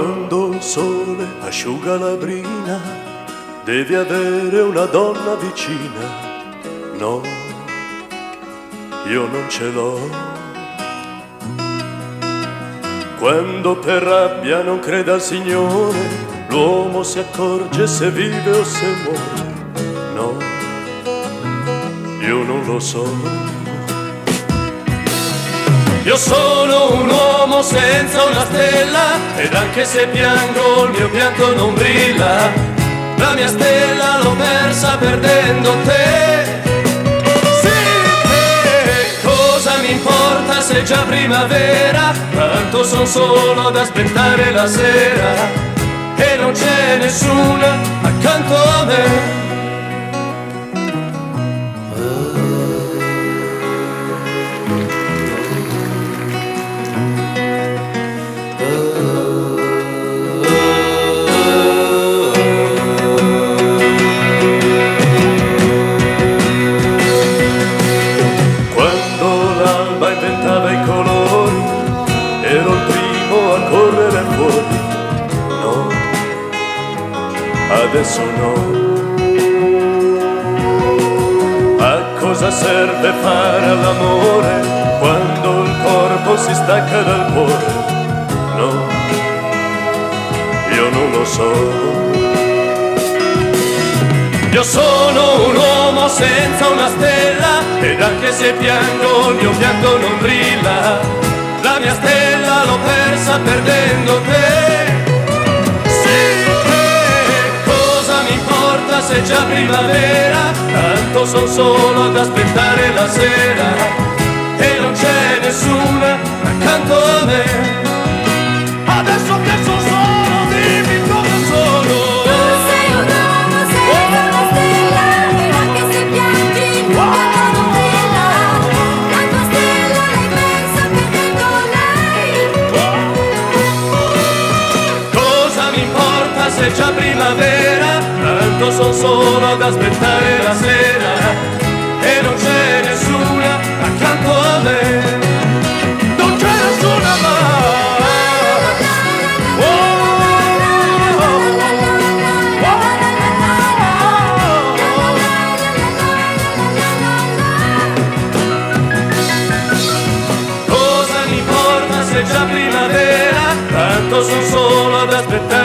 Quando il sole asciuga la brina, devi avere una donna vicina. No, io non ce l'ho. Quando per rabbia non crede al Signore, l'uomo si accorge se vive o se muore. No, io non lo so. Io sono un uomo senza una stella, ed anche se piango il mio pianto non brilla. La mia stella l'ho persa perdendo te. Sì, te, cosa mi importa se è già primavera? Tanto son solo ad aspettare la sera, e non c'è nessuna accanto a me. Ero il primo a correre fuori. No, adesso no. A cosa serve fare all'amore quando il corpo si stacca dal cuore? No, io non lo so. Io sono un uomo senza una stella, ed anche se piango il mio pianto non brilla. La mia stella l'ho persa perdendo te. Sì, te, cosa mi importa se è già primavera? Tanto son solo ad aspettare la sera, e non c'è nessuna accanto a me. Adesso che sono solo, dimmi dove sono. Tu sei un uomo senza una stella, ed anche se piangi il mio pianto non brilla. La tua stella l'hai persa perdendo lei. Cosa mi importa se è già primavera? Tanto son solo ad aspettare la sera, e non c'è nessuna accanto a me. Non c'è nessuna mai. Cosa mi importa se è già primavera? Tanto son solo ad aspettare